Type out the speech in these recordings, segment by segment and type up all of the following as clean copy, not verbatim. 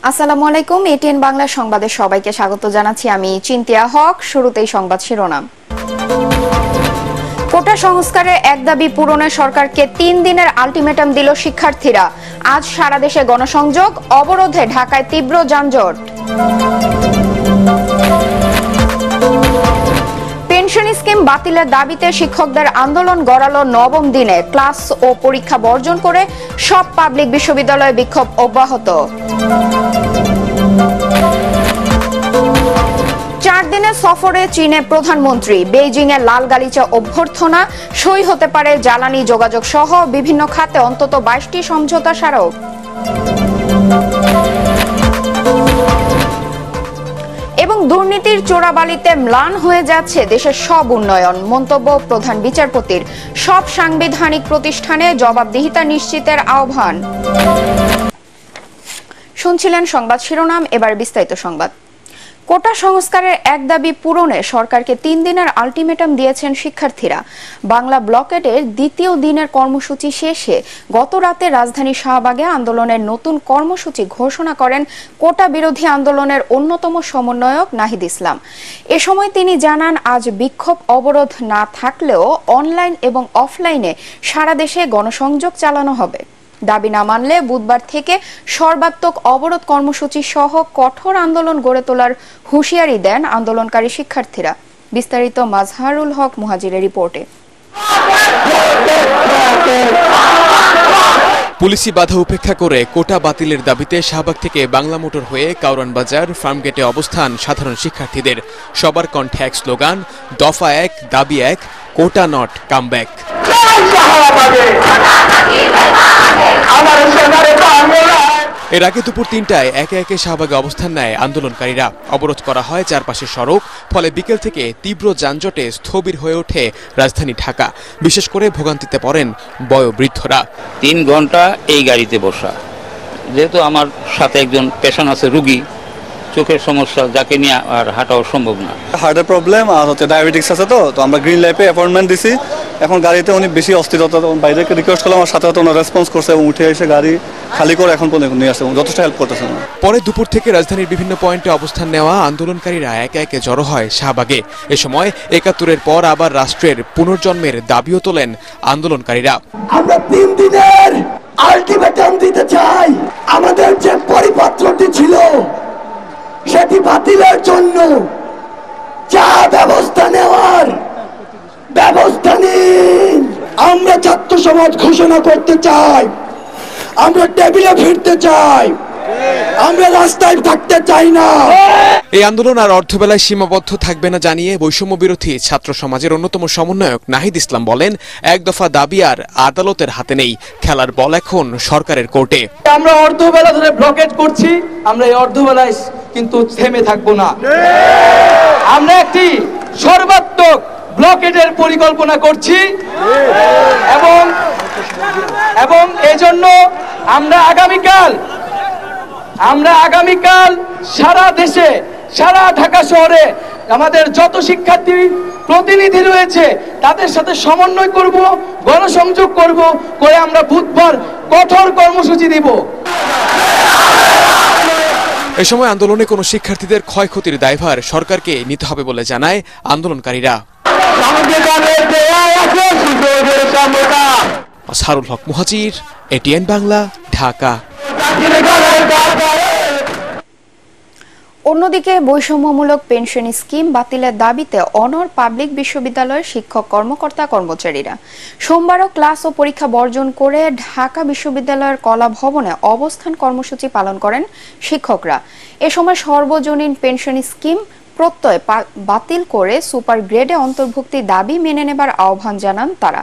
আসসালামু আলাইকুম, এটিএন বাংলা সংবাদে সবাইকে স্বাগত জানাচ্ছি। আমি চিন্তিয়া হক। শুরুতেই সংবাদ শিরোনাম। কোটা সংস্কারের এক দাবি পূরণে সরকারকে 3 দিনের আলটিমেটাম দিল শিক্ষার্থীরা। আজ সারা দেশে গণসংযোগ, অবরোধে ঢাকায় তীব্র যানজট। পেনশন স্কিম বাতিলের দাবিতে শিক্ষকদের আন্দোলন গড়ালো 9ম দিনে। ক্লাস ও পরীক্ষা বর্জন করে সব পাবলিক বিশ্ববিদ্যালয়ে বিক্ষোভ অব্যাহত। 4 দিনের সফরে চীনে প্রধানমন্ত্রী। বেইজিং এর লাল গালিচা অভ্যর্থনা, সই হতে পারে জ্বালানি, যোগাযোগ সহ বিভিন্ন খাতে অন্তত 22টি সমঝোতা স্মারক। এবং দুর্নীতির চোরাবালিতে ম্লান হয়ে যাচ্ছে দেশের সব উন্নয়ন। মন্তব্য প্রধান বিচারপতির। সব সাংবিধানিক প্রতিষ্ঠানে জবাবদিহিতা নিশ্চিতের আহ্বান। শুনছিলেন সংবাদ শিরোনাম, এবার বিস্তারিত সংবাদ। কোটা সংস্কারের এক দাবি পূরণে সরকারকে 3 দিনের আলটিমেটাম দিয়েছেন শিক্ষার্থীরা। বাংলা ব্লকেটের দ্বিতীয় দিনের কর্মসূচি শেষে গত রাতে রাজধানী শাহবাগে আন্দোলনের নতুন কর্মসূচি ঘোষণা করেন কোটা বিরোধী আন্দোলনের অন্যতম সমন্বয়ক নাহিদ ইসলাম। এ সময় তিনি জানান, আজ বিক্ষোভ অবরোধ না থাকলেও অনলাইন এবং অফলাইনে সারা দেশে গণসংযোগ চালানো হবে। দাবি না মানলে বুধবার থেকে সর্বাত্মক অবরোধ কর্মসূচি সহ কঠোর আন্দোলন গড়ে তোলার হুঁশিয়ারি দেন আন্দোলনকারী শিক্ষার্থীরা। বিস্তারিত মাজহারুল হক মুহাজিরের রিপোর্টে। পুলিশি বাধা উপেক্ষা করে কোটা বাতিলের দাবিতে শাহবাগ থেকে বাংলা মোটর হয়ে কাউরান বাজার ফার্মগেটে অবস্থান সাধারণ শিক্ষার্থীদের। সবার কণ্ঠে এক স্লোগান, দফা 1, দাবি 1, কোটা নট কামব্যাক। এর আগে দুপুর 3টায় একে একে শাহবাগে অবস্থান নেয় আন্দোলনকারীরা। অবরোধ করা হয় চারপাশের সড়ক, ফলে বিকেল থেকে তীব্র যানজটে স্থবির হয়ে ওঠে রাজধানী ঢাকা। বিশেষ করে ভোগান্তিতে পড়েন বয়োবৃদ্ধরা। 3 ঘন্টা এই গাড়িতে বসা, যেহেতু আমার সাথে একজন পেশেন্ট আছে, রুগী, চোখের সমস্যা, যাকে নিয়ে আর হাঁটাও সম্ভব না। হার্টের প্রবলেম আর ডায়াবেটিক্স আছে, তো আমরা গ্রিন লাইফে অ্যাপয়েন্টমেন্ট দিছি। এখন গাড়িতে উনি বেশি অস্থিরতা, বাইরেকে রিকোয়েস্ট করলাম, আমার সাথে ওনার রেসপন্স করছে এবং উঠে এসে গাড়ি খালি করে এখন পর্যন্ত নিয়ে আসছে এবং যথেষ্ট হেল্প করতেছে। পরে দুপুর থেকে রাজধানীর বিভিন্ন পয়েন্টে অবস্থান নেওয়া আন্দোলনকারীরা একে একে জড়ো হয় শাহবাগে। এ সময় 71-এর পর আবার রাষ্ট্রের পুনর্জন্মের দাবিও তোলেন আন্দোলনকারীরা। আমরা 3 দিনের আলটিমেটাম দিতে চাই। আমাদের যে পরিপত্রটি ছিল সেটি বাতিলের জন্য যা ব্যবস্থা নেওয়ার ব্যবস্থা নিন। আমরা ছাত্র সমাজ ঘোষণা করতে চাই, আমরা টেবিলে ফিরতে চাই, আমরা রাস্তায় থাকতে চাই না। এই আন্দোলন আর অর্ধবেলায় সীমাবদ্ধ থাকবে না জানিয়ে বৈষম্য বিরোধী ছাত্র সমাজের অন্যতম সমন্বয়ক নাহিদ ইসলাম বলেন, এক দফা দাবি আর আদালতের হাতে নেই, খেলার বল এখন সরকারের কোর্টে। আমরা অর্ধবেলা ধরে ব্লকেট করছি, আমরা এই অর্ধবেলায় কিন্তু থেমে থাকবো না। আমরা একটি সর্বাত্মক ব্লকেটের পরিকল্পনা করছি এবং এজন্য আমরা আগামীকাল সারা দেশে, সারা ঢাকা শহরে আমাদের যত শিক্ষার্থী প্রতিনিধি রয়েছে তাদের সাথে সমন্বয় করব, গণসংযোগ করব, করে আমরা বুধবার কঠোর কর্মসূচি দিব। এ সময় আন্দোলনে কোনো শিক্ষার্থীদের ক্ষয়ক্ষতির দায়ভার সরকারকে নিতে হবে বলে জানায় আন্দোলনকারীরা। মাজহারুল হক মুহাজির, এটিএন বাংলা, ঢাকা। অন্যদিকে বৈষম্যমূলক পেনশন স্কিম বাতিলের দাবিতে অনড় পাবলিক বিশ্ববিদ্যালয়ের শিক্ষক কর্মকর্তা কর্মচারীরা সোমবারও ক্লাস ও পরীক্ষা বর্জন করে ঢাকা বিশ্ববিদ্যালয়ের কলা ভবনে অবস্থান কর্মসূচি পালন করেন শিক্ষকরা। এ সময় সর্বজনীন পেনশন স্কিম প্রত্যয় বাতিল করে সুপার গ্রেডে অন্তর্ভুক্তি দাবি মেনে নেবার আহ্বান জানান তারা।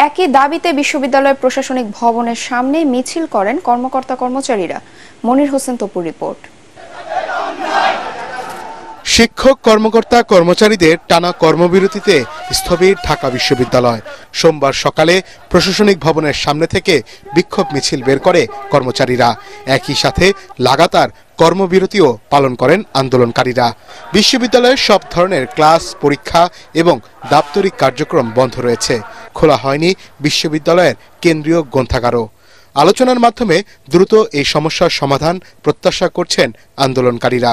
একই দাবিতে বিশ্ববিদ্যালয়ের প্রশাসনিক ভবনের সামনে মিছিল করেন কর্মকর্তা কর্মচারীরা। মনির হোসেন তপুর রিপোর্ট। শিক্ষক কর্মকর্তা কর্মচারীদের টানা কর্মবিরতিতে স্থবির ঢাকা বিশ্ববিদ্যালয়। সোমবার সকালে প্রশাসনিক ভবনের সামনে থেকে বিক্ষোভ মিছিল বের করে কর্মচারীরা। একই সাথে লাগাতার কর্মবিরতিও পালন করেন আন্দোলনকারীরা। বিশ্ববিদ্যালয়ের সব ধরনের ক্লাস, পরীক্ষা এবং দাপ্তরিক কার্যক্রম বন্ধ রয়েছে। খোলা হয়নি বিশ্ববিদ্যালয়ের কেন্দ্রীয় গ্রন্থাগারও। আলোচনার মাধ্যমে দ্রুত এই সমস্যার সমাধান প্রত্যাশা করছেন আন্দোলনকারীরা।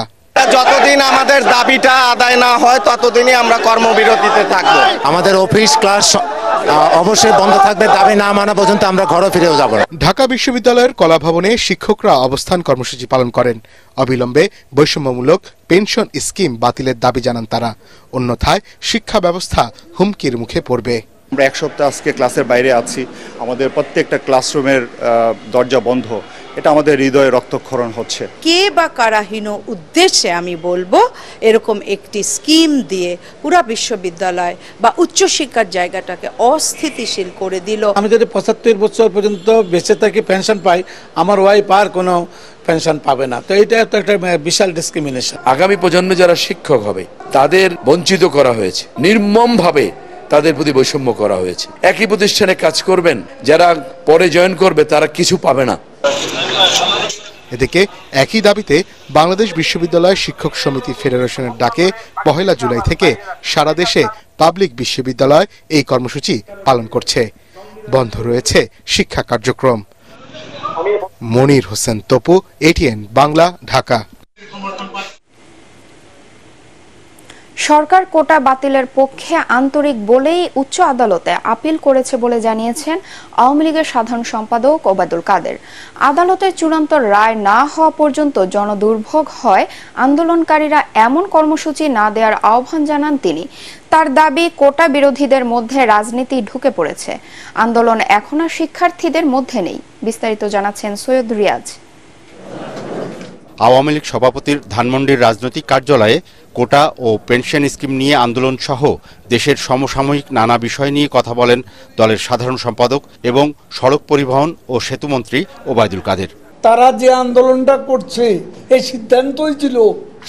যতদিন আমাদের দাবিটা আদায় না হয় ততদিনই আমরা কর্মবিরতিতে থাকব। আমাদের অফিস ক্লাস অবশ্যই বন্ধ থাকবে, দাবি না মানা পর্যন্ত আমরা ঘরে ফিরেও যাব না। ঢাকা বিশ্ববিদ্যালয়ের কলাভবনে শিক্ষকরা অবস্থান কর্মসূচি পালন করেন। অবিলম্বে বৈষম্যমূলক পেনশন স্কিম বাতিলের দাবি জানান তারা, অন্যথায় শিক্ষা ব্যবস্থা হুমকির মুখে পড়বে। আমরা এক সপ্তাহ আজকে ক্লাসের বাইরে আছি, আমাদের প্রত্যেকটা ক্লাসরুমের দরজা বন্ধ, এটা আমাদের হৃদয়ে রক্তক্ষরণ হচ্ছে। কে বা কারাহীন উদ্দেশ্যে আমি বলবো এরকম একটি স্কিম দিয়ে পুরা বিশ্ববিদ্যালয় বা উচ্চশিক্ষার জায়গাটাকে অস্থিতিশীল করে দিল। আমি যদি 75 বছর পর্যন্ত বেঁচে থাকি পেনশন পাই, আমার ওয়াইফ আর কোনো পেনশন পাবে না, তো এটা তো একটা বিশাল ডিসক্রিমিনেশন। আগামী প্রজন্মে যারা শিক্ষক হবে তাদের বঞ্চিত করা হয়েছে, নির্মমভাবে তাদের প্রতি বৈষম্য করা হয়েছে। একই প্রতিষ্ঠানে কাজ করবেন, যারা পরে জয়েন করবে তারা কিছু পাবে না। এদিকে একই দাবিতে বাংলাদেশ বিশ্ববিদ্যালয় শিক্ষক সমিতি ফেডারেশনের ডাকে 1 জুলাই থেকে সারা দেশে পাবলিক বিশ্ববিদ্যালয় এই কর্মসূচি পালন করছে। বন্ধ রয়েছে শিক্ষা কার্যক্রম। মনির হোসেন তপু, ATN বাংলা, ঢাকা। সরকার কোটা বাতিলের পক্ষে আন্তরিক বলেই উচ্চ আদালতে আপিল করেছে বলে জানিয়েছেন আওয়ামী লীগের সাধারণ সম্পাদক ওবায়দুল কাদের। আদালতের চূড়ান্ত রায় না হওয়া পর্যন্ত জনদুর্ভোগ হয় আন্দোলনকারীরা এমন কর্মসূচি না দেওয়ার আহ্বান জানান তিনি। তার দাবি, কোটা বিরোধীদের মধ্যে রাজনীতি ঢুকে পড়েছে, আন্দোলন এখন আর শিক্ষার্থীদের মধ্যে নেই। বিস্তারিত জানাচ্ছেন সৈয়দ রিয়াজ। আওয়ামী লীগ সভাপতির ধানমন্ডির রাজনৈতিক কার্যালয়ে কোটা ও পেনশন স্কিম নিয়ে আন্দোলন সহ দেশের সমসাময়িক নানা বিষয় নিয়ে কথা বলেন দলের সাধারণ সম্পাদক এবং সড়ক পরিবহন ও সেতুমন্ত্রী ওবায়দুল কাদের। তারা যে আন্দোলনটা করছে এই সিদ্ধান্তই ছিল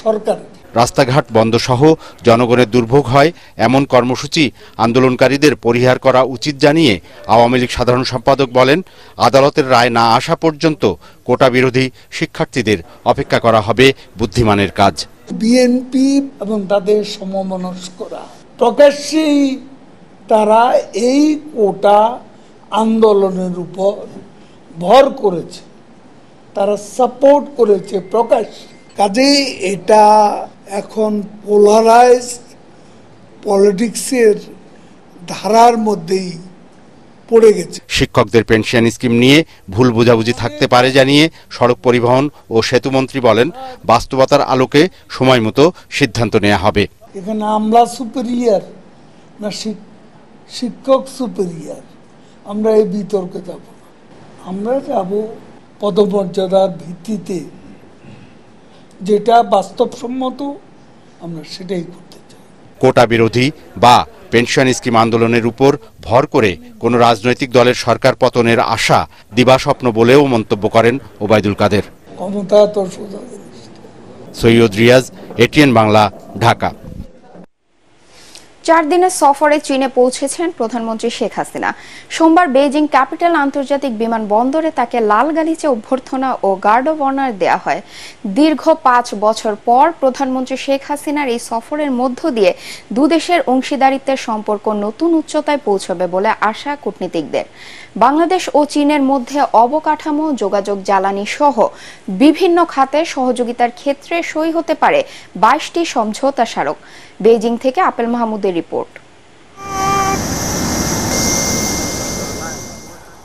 সরকার। রাস্তাঘাট বন্ধ সহ জনগণের দুর্ভোগ হয় এমন কর্মসূচি আন্দোলনকারীদের পরিহার করা উচিত জানিয়ে আওয়ামী লীগ সাধারণ সম্পাদক বলেন, আদালতের রায় না আসা পর্যন্ত কোটা বিরোধী শিক্ষার্থীদের অপেক্ষা করা হবে বুদ্ধিমানের কাজ। বিএনপি এবং তাদের সমমনস্করা প্রকাশ্যেই তারা এই কোটা আন্দোলনের উপর ভর করেছে, তারা সাপোর্ট করেছে প্রকাশ্যে। কাজেই এটা এখন পোলারাইজ পলিটিক্সের ধারার মধ্যেই পড়ে গেছে। শিক্ষকদের পেনশন স্কিম নিয়ে ভুল বোঝাবুঝি থাকতে পারে জানিয়ে সড়ক পরিবহন ও সেতুমন্ত্রী বলেন, বাস্তবতার আলোকে সময় মতো সিদ্ধান্ত নেওয়া হবে। এখানে আমলা সুপিরিয়র না শিক্ষক সুপিরিয়র, আমরা এই বিতর্কে যাব না। আমরা যাব পদমর্যাদার ভিত্তিতে, যেটা বাস্তবসম্মত আমরা সেটাই করতে চাই। কোটা বিরোধী বা পেনশন স্কিম আন্দোলনের উপর ভর করে কোনো রাজনৈতিক দলের সরকার পতনের আশা দিবাস্বপ্ন বলেও মন্তব্য করেন ওবায়দুল কাদের। ক্ষমতা তো সোজা। সৈয়দ রিয়াজ, ATN বাংলা, ঢাকা। 4 দিনের সফরে চীনে পৌঁছেছেন প্রধানমন্ত্রী শেখ হাসিনা। সোমবার বেইজিং ক্যাপিটাল আন্তর্জাতিক বিমানবন্দরে তাকে লাল গালিচা অভ্যর্থনা ও গার্ড অব অনার দেয়া হয়। দীর্ঘ 5 বছর পর প্রধানমন্ত্রী শেখ হাসিনার এই সফরের মধ্য দিয়ে দুদেশের অংশীদারিত্বের সম্পর্ক নতুন উচ্চতায় পৌঁছবে বলে আশা কূটনীতিকদের। বাংলাদেশ ও চীনের মধ্যে অবকাঠামো, যোগাযোগ, জ্বালানি সহ বিভিন্ন খাতে সহযোগিতার ক্ষেত্রে সই হতে পারে 22টি সমঝোতা স্মারক। বেইজিং থেকে আপেল মাহমুদের রিপোর্ট।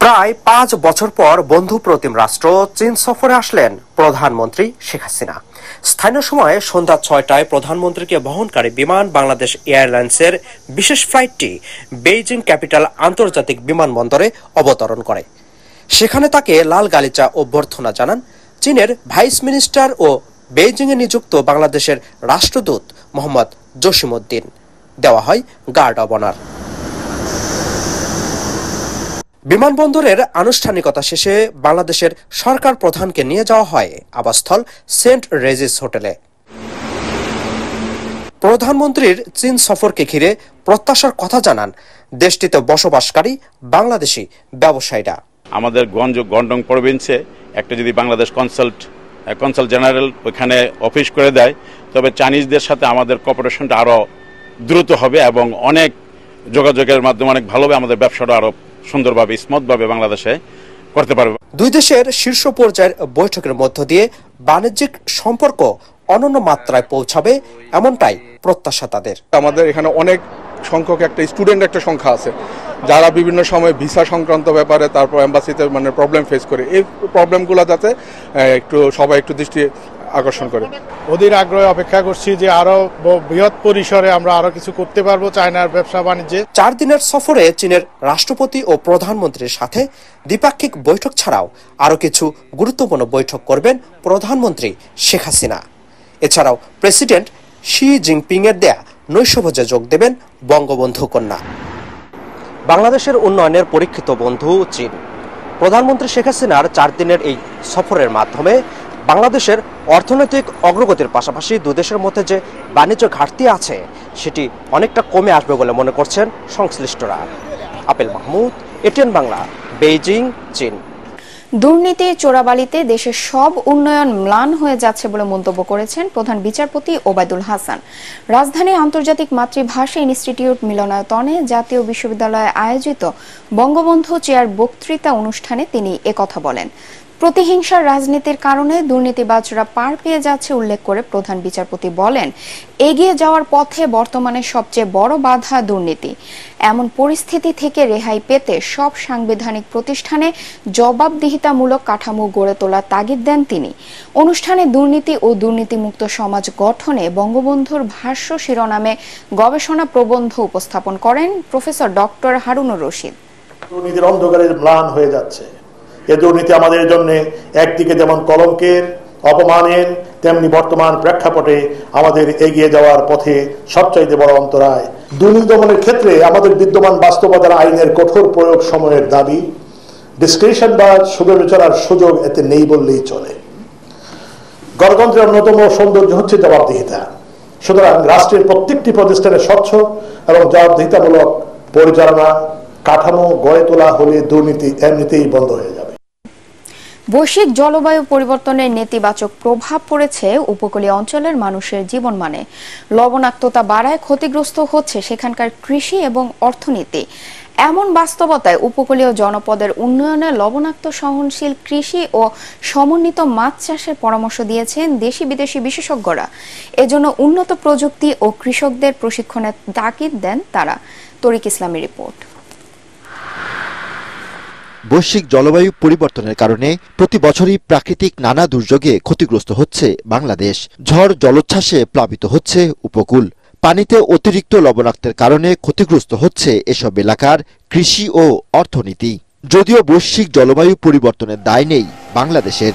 প্রায় 5 বছর পর বন্ধু প্রতিম রাষ্ট্র চীন সফরে আসলেন প্রধানমন্ত্রী শেখ হাসিনা। স্থানীয় সময়ে সন্ধ্যা 6টায় প্রধানমন্ত্রীকে বহনকারী বিমান বাংলাদেশ এয়ারলাইন্সের বিশেষ ফ্লাইটটি বেইজিং ক্যাপিটাল আন্তর্জাতিক বিমানবন্দরে অবতরণ করে। সেখানে তাকে লাল গালিচা অভ্যর্থনা জানান চীনের ভাইস মিনিস্টার ও বেইজিংয়ে নিযুক্ত বাংলাদেশের রাষ্ট্রদূত মোহাম্মদ জসিমউদ্দিন। দেওয়া হয় গার্ড অব অনার। বিমানবন্দরের আনুষ্ঠানিকতা শেষে বাংলাদেশের সরকার প্রধানকে নিয়ে যাওয়া হয় আবাসস্থল সেন্ট রেজিস হোটেলে। প্রধানমন্ত্রীর চীন সফরকে ঘিরে প্রত্যাশার কথা জানান দেশটিতে বসবাসকারী বাংলাদেশি ব্যবসায়ীরা। আমাদের গন্ডং প্রভিন্সে একটা যদি বাংলাদেশ কনসাল জেনারেল ওইখানে অফিস করে দেয়, তবে চাইনিজদের সাথে আমাদের কোঅপারেশনটা আরও দ্রুত হবে এবং অনেক যোগাযোগের মাধ্যমে অনেক ভালোভাবে আমাদের ব্যবসাটা আরও সুন্দরভাবে স্মুথভাবে বাংলাদেশে করতে পারবে। দুই দেশের শীর্ষ পর্যায়ের বৈঠকের মধ্য দিয়ে বাণিজ্যিক সম্পর্ক অনন্য মাত্রায় পৌঁছাবে এমনটাই প্রত্যাশা তাদের। আমাদের এখানে অনেক সংখ্যক স্টুডেন্ট একটা সংখ্যা আছে যারা বিভিন্ন সময় ভিসা সংক্রান্ত ব্যাপারে তারপর এম্বাসিতে প্রবলেম ফেস করে, এই প্রবলেমগুলো যাতে সবাই একটু দৃষ্টি আকর্ষণ করে। অধীর আগ্রহে অপেক্ষা করছি যে আরো বৃহৎ পরিসরে আমরা আরো কিছু করতে পারবো চায়নার ব্যবসা বাণিজ্যে। 4 দিনের সফরে চীনের রাষ্ট্রপতি ও প্রধানমন্ত্রীর সাথে দ্বিপাক্ষিক বৈঠক ছাড়াও আরো কিছু গুরুত্বপূর্ণ বৈঠক করবেন প্রধানমন্ত্রী শেখ হাসিনা। এছাড়াও প্রেসিডেন্ট শি জিনপিং এর দেয়া নৈশভোজে যোগ দেবেন বঙ্গবন্ধু কন্যা। বাংলাদেশের উন্নয়নের পরীক্ষিত বন্ধু চীন। প্রধানমন্ত্রী শেখ হাসিনার 4 দিনের এই সফরের মাধ্যমে বাংলাদেশের অর্থনৈতিক অগ্রগতির পাশাপাশি দুদেশের মধ্যে যে বাণিজ্য ঘাটতি আছে সেটি অনেকটা কমে আসবে বলে মনে করছেন সংশ্লিষ্টরা। Apple Mahmud, ATN Bangla, Beijing, চীন। দুর্নীতি চোরাবালিতে দেশের সব উন্নয়ন ম্লান হয়ে যাচ্ছে বলে মন্তব্য করেছেন প্রধান বিচারপতি ওবায়দুল হাসান। রাজধানী আন্তর্জাতিক মাতৃভাষা ইনস্টিটিউট মিলনায়তনে জাতীয় বিশ্ববিদ্যালয়ে আয়োজিত বঙ্গবন্ধু চেয়ার বক্তৃতা অনুষ্ঠানে তিনি একথা বলেন। প্রতিহিংসার রাজনীতির কারণে দুর্নীতিবাজরা পার পেয়ে যাচ্ছে উল্লেখ করে প্রধান বিচারপতি বলেন, এগিয়ে যাওয়ার পথে বর্তমানে সবচেয়ে বড় বাধা দুর্নীতি। এমন পরিস্থিতি থেকে রেহাই পেতে সব সাংবিধানিক প্রতিষ্ঠানে জবাবদিহিতামূলক কাঠামো গড়ে তোলার তাগিদ দেন তিনি। অনুষ্ঠানে দুর্নীতি ও দুর্নীতিমুক্ত সমাজ গঠনে বঙ্গবন্ধুর ভাষ্য শিরোনামে গবেষণা প্রবন্ধ উপস্থাপন করেন প্রফেসর ডক্টর হারুনুর রশিদ। দুর্নীতির অন্ধকারের ম্লান হয়ে যাচ্ছে। এ দুর্নীতি আমাদের জন্য একদিকে যেমন কলঙ্কের, অপমানের, তেমনি বর্তমান প্রেক্ষাপটে আমাদের এগিয়ে যাওয়ার পথে সবচাইতে বড় অন্তরায়। দুর্নীতি দমনের ক্ষেত্রে আমাদের বিদ্যমান বাস্তবতার আইনের কঠোর প্রয়োগ সময়ের দাবি। ডিসক্রিশন বা সুবিবেচনার সুযোগ এতে নেই বললেই চলে। গণতন্ত্রের অন্যতম সৌন্দর্য হচ্ছে জবাবদিহিতা। সুতরাং রাষ্ট্রের প্রত্যেকটি প্রতিষ্ঠানে স্বচ্ছ এবং জবাবদিহিতামূলক পরিচালনা কাঠামো গড়ে তোলা হলে দুর্নীতি এমনিতেই বন্ধ হয়ে যাবে। বৈশ্বিক জলবায়ু পরিবর্তনের নেতিবাচক প্রভাব পড়েছে উপকূলীয় অঞ্চলের মানুষের জীবনমানে। লবণাক্ততা বাড়ায় ক্ষতিগ্রস্ত হচ্ছে সেখানকার কৃষি এবং অর্থনীতি। এমন বাস্তবতায় উপকূলীয় জনপদের উন্নয়নে লবণাক্ত সহনশীল কৃষি ও সমন্বিত মাছ চাষের পরামর্শ দিয়েছেন দেশি বিদেশি বিশেষজ্ঞরা। এজন্য উন্নত প্রযুক্তি ও কৃষকদের প্রশিক্ষণের তাগিদ দেন তারা। তরিক ইসলামের রিপোর্ট। বৈশ্বিক জলবায়ু পরিবর্তনের কারণে প্রতি বছরই প্রাকৃতিক নানা দুর্যোগে ক্ষতিগ্রস্ত হচ্ছে বাংলাদেশ। ঝড় জলোচ্ছ্বাসে প্লাবিত হচ্ছে উপকূল। পানিতে অতিরিক্ত লবণাক্তের কারণে ক্ষতিগ্রস্ত হচ্ছে এসব এলাকার কৃষি ও অর্থনীতি। যদিও বৈশ্বিক জলবায়ু পরিবর্তনের দায় নেই বাংলাদেশের।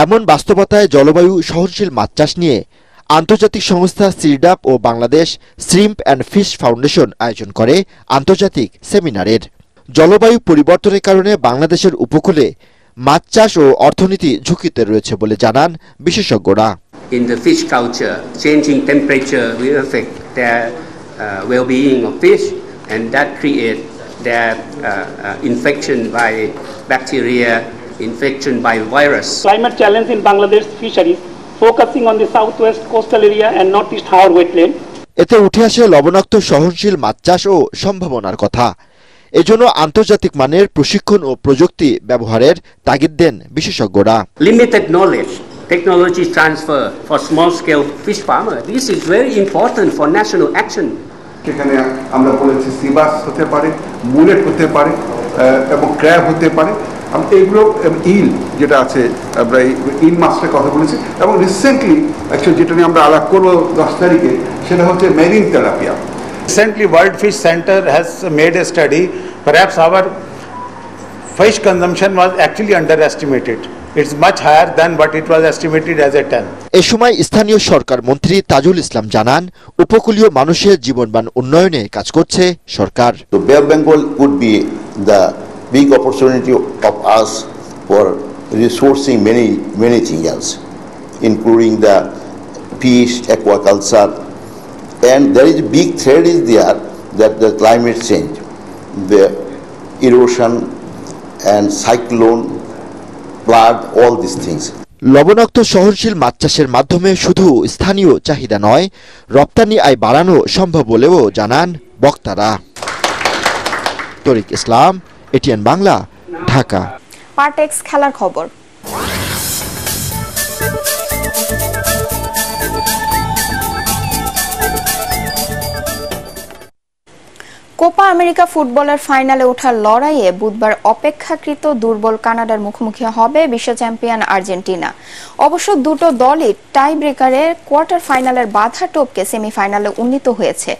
এমন বাস্তবতায় জলবায়ু সহনশীল মাছ চাষ নিয়ে আন্তর্জাতিক সংস্থা সিরডাপ ও Bangladesh shrimp and fish foundation আয়োজন করে আন্তর্জাতিক সেমিনারের। জলবায়ু পরিবর্তনের কারণে বাংলাদেশের উপকূলে মাছ চাষ ও অর্থনীতি ঝুঁকিতে রয়েছে বলে জানান বিশেষজ্ঞরা। In the fish culture, changing temperature will affect their well-being of fish, and that create their infection by bacteria, infection by virus. Climate challenge in Bangladesh fisheries, focusing on the southwest coastal area and northeast Howard wetland. এতে উঠে আসে লবণাক্ত সহনশীল মাছ চাষ ও সম্ভাবনার কথা। এজন্য আন্তর্জাতিক মানের প্রশিক্ষণ ও প্রযুক্তি ব্যবহারের তাগিদ দেন বিশেষজ্ঞরা। Limited knowledge, technology transfer for small scale fish farmer. This is very important for national action. এখানে আমরা বলেছি সিবাস হতে পারে, মুলেট হতে পারে এবং ক্র্যাব হতে পারে। এইগুলো ইল যেটা আছে আমরা ইল মাছটার কথা বলেছি এবং রিসেন্টলি অ্যাকচুয়ালি যেটা নিয়ে আমরা আলাপ করবো 10 তারিখে সেটা হচ্ছে marine tilapia. Recently, World Fish Center has made a study. Perhaps our fish consumption was actually underestimated. It's much higher than what it was estimated as a ton. এ সময় স্থানীয় সরকার মন্ত্রী তাজুল ইসলাম জানান, উপকূলীয় মানুষের জীবনমান উন্নয়নে কাজ করছে সরকার। So Bay of Bengal could be the big opportunity of us for resourcing many things else, including the fish, aquaculture. And there is a big threat is there that the climate change, the erosion and cyclone, flood, all these things. লবণাক্ত সহনশীল মাছ চাষের মাধ্যমে শুধু স্থানীয় চাহিদা নয়, রপ্তানি আয় বাড়ানো সম্ভব বলেও জানান বক্তারা। তরিক ইসলাম, এটিএন বাংলা, ঢাকা। পার্টেক্স খেলার খবর। কোপা আমেরিকা ফুটবলের ফাইনালে ওঠার লড়াইয়ে বুধবার অপেক্ষাকৃত দুর্বল কানাডার মুখোমুখি হবে বিশ্ব চ্যাম্পিয়ন আর্জেন্টিনা। অবশ্য দুটো দলই টাই ব্রেকারে কোয়ার্টার ফাইনালের বাধা টপকে সেমিফাইনালে উন্নীত হয়েছে।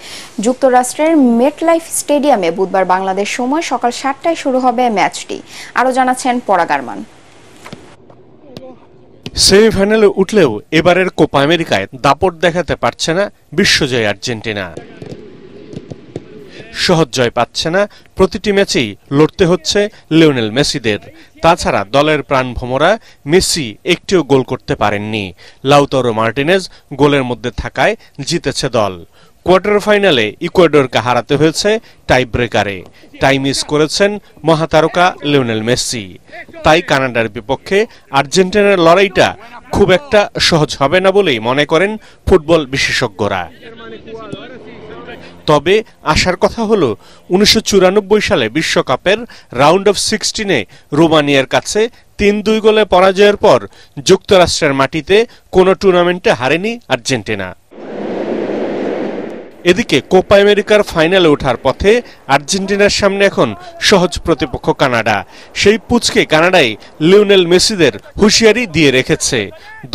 যুক্তরাষ্ট্রের মেটলাইফ স্টেডিয়ামে বুধবার বাংলাদেশ সময় সকাল 7টায় শুরু হবে ম্যাচটি। আরও জানাচ্ছেন পরাগ আরমান। সেমিফাইনালে উঠলেও এবারের কোপা আমেরিকায় দাপট দেখাতে পারছে না বিশ্বজয়ী আর্জেন্টিনা। সহজ জয় পাচ্ছে না, প্রতিটি ম্যাচেই লড়তে হচ্ছে লিওনেল মেসিদের। তাছাড়া দলের প্রাণভোমরা মেসি একটিও গোল করতে পারেননি। লাউতারো মার্টিনেজ গোলের মধ্যে থাকায় জিতেছে দল। কোয়ার্টার ফাইনালে ইকুয়েডরকে হারাতে হয়েছে টাই ব্রেকারে। টাই মিস করেছেন মহাতারকা লিওনেল মেসি। তাই কানাডার বিপক্ষে আর্জেন্টিনার লড়াইটা খুব একটা সহজ হবে না বলেই মনে করেন ফুটবল বিশেষজ্ঞরা। তবে আসার কথা হলো 1994 সালে বিশ্বকাপের রাউন্ড অফ 16-এ রোমানিয়ার কাছে 3-2 গোলে পরাজয়ের পর যুক্তরাষ্ট্রের মাটিতে কোনো টুর্নামেন্টে হারেনি আর্জেন্টিনা। এদিকে কোপা আমেরিকার ফাইনালে ওঠার পথে আর্জেন্টিনার সামনে এখন সহজ প্রতিপক্ষ কানাডা। সেই পুচকে কানাডায় লিওনেল মেসিদের হুঁশিয়ারি দিয়ে রেখেছে।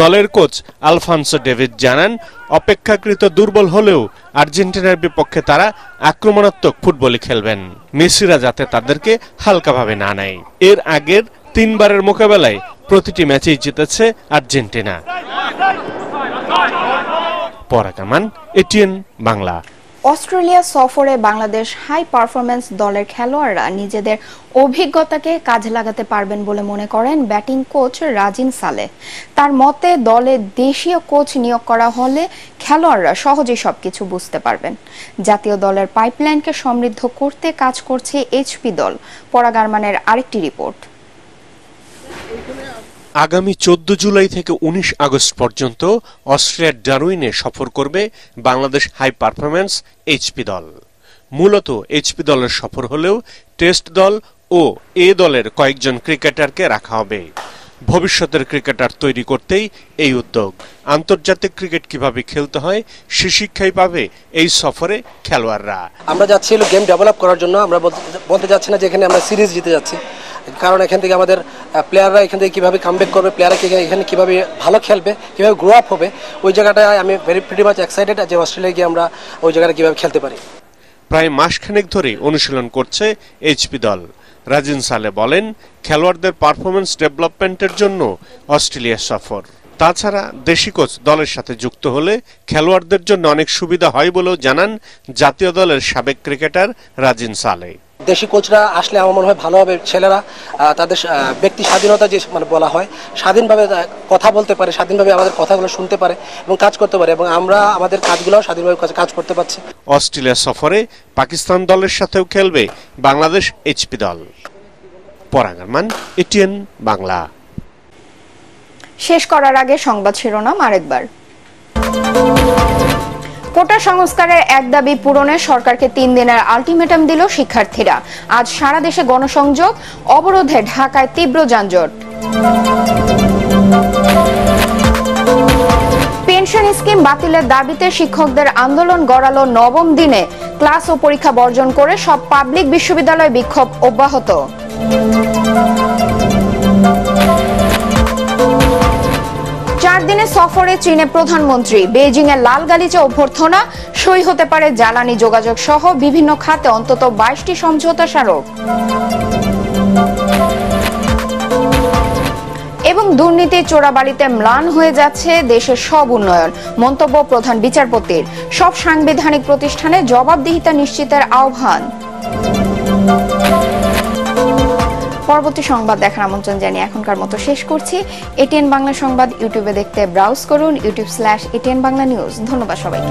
দলের কোচ আলফানসো ডেভিড জানান, অপেক্ষাকৃত দুর্বল হলেও আর্জেন্টিনার বিপক্ষে তারা আক্রমণাত্মক ফুটবলই খেলবেন। মেসিরা যাতে তাদেরকে হালকাভাবে না নেয়। এর আগের 3 বারের মোকাবেলায় প্রতিটি ম্যাচেই জিতেছে আর্জেন্টিনা। পরাগ আরমান, এটিএন বাংলা। অস্ট্রেলিয়া সফরে বাংলাদেশ হাই পারফরম্যান্স দলের খেলোয়াড়রা নিজেদের অভিজ্ঞতাকে কাজে লাগাতে পারবেন বলে মনে করেন ব্যাটিং কোচ রাজিন সালেহ। তার মতে দলে দেশীয় কোচ নিয়োগ করা হলে খেলোয়াড়রা সহজেই সবকিছু বুঝতে পারবেন। জাতীয় দলের পাইপলাইনকে সমৃদ্ধ করতে কাজ করছে এইচপি দল। পরাগ আরমানের আরেকটি রিপোর্ট। আগামী 14 জুলাই থেকে 19 আগস্ট পর্যন্ত অস্ট্রেলিয়ার ডারউইনে সফর করবে বাংলাদেশ হাই পারফরম্যান্স এইচপি দল। মূলত এইচপি দলের সফর হলেও টেস্ট দল ও এ দলের কয়েকজন ক্রিকেটারকে রাখা হবে। ভবিষ্যতের ক্রিকেটার তৈরি করতেই এই উদ্যোগ। আন্তর্জাতিক ক্রিকেট কিভাবে খেলতে হয় সে শিক্ষাই পাবে এই সফরে খেলোয়াড়রা। আমরা যাচ্ছি গেম ডেভেলপ করার জন্য। আমরা বলতে যাচ্ছি না যে এখানে আমরা সিরিজ জিতে যাচ্ছি, কারণ এখান থেকে আমাদের প্লেয়াররা এখান থেকে কীভাবে কামব্যাক করবে, প্লেয়াররা এখানে কীভাবে ভালো খেলবে, কীভাবে গ্রো আপ হবে, ওই জায়গাটায় আমি প্রিটি মাচ এক্সাইটেড যে অস্ট্রেলিয়ায় গিয়ে আমরা ওই জায়গাটা কীভাবে খেলতে পারি। প্রায় মাসখানেক ধরে অনুশীলন করছে এইচপি দল। রাজিন সালেহ বলেন, খেলোয়াড়দের পারফরমেন্স ডেভেলপমেন্টের জন্য অস্ট্রেলিয়া সফর। তাছাড়া দেশি কোচ দলের সাথে যুক্ত হলে খেলোয়াড়দের জন্য অনেক সুবিধা হয় বলেও জানান জাতীয় দলের সাবেক ক্রিকেটার রাজিন সালেহ। দেশি কোচরা আসলে আমার মনে হয় ভালো হবে। ছেলেরা তাদের ব্যক্তি স্বাধীনতা যে বলা হয়, স্বাধীনভাবে কথা বলতে পারে, স্বাধীনভাবে আমাদের কথাগুলো শুনতে পারে এবং কাজ করতে পারে, এবং আমরা আমাদের কাজগুলোও স্বাধীনভাবে কাজ করতে পারছি। অস্ট্রেলিয়া সফরে পাকিস্তান দলের সাথেও খেলবে বাংলাদেশ এইচপি দল। পরাগ আরমান, এটিএন বাংলা। শেষ করার আগে সংবাদ শিরোনাম আরেকবার। কোটা সংস্কারের এক দাবি পূরণে সরকারকে 3 দিনের আলটিমেটাম দিল শিক্ষার্থীরা। আজ সারা দেশে গণসংযোগ, অবরোধে ঢাকায় তীব্র যানজট। পেনশন স্কিম বাতিলের দাবিতে শিক্ষকদের আন্দোলন গড়ালো 9ম দিনে। ক্লাস ও পরীক্ষা বর্জন করে সব পাবলিক বিশ্ববিদ্যালয় বিক্ষোভ অব্যাহত। 4 দিনের সফরে চীনে প্রধানমন্ত্রী। বেইজিং এর লাল গালিচা অভ্যর্থনা, সই হতে পারে জ্বালানি, যোগাযোগ সহ বিভিন্ন খাতে অন্তত 22টি সমঝোতা স্মারক। এবং দুর্নীতি চোরাবালিতে ম্লান হয়ে যাচ্ছে দেশের সব উন্নয়ন। মন্তব্য প্রধান বিচারপতির। সব সাংবিধানিক প্রতিষ্ঠানে জবাবদিহিতা নিশ্চিতের আহ্বান। পরবর্তী সংবাদ দেখার আমন্ত্রণ জানিয়ে এখনকার মতো শেষ করছি। এটিএন বাংলা সংবাদ ইউটিউবে দেখতে ব্রাউজ করুন youtube/ATN Bangla News। ধন্যবাদ সবাইকে।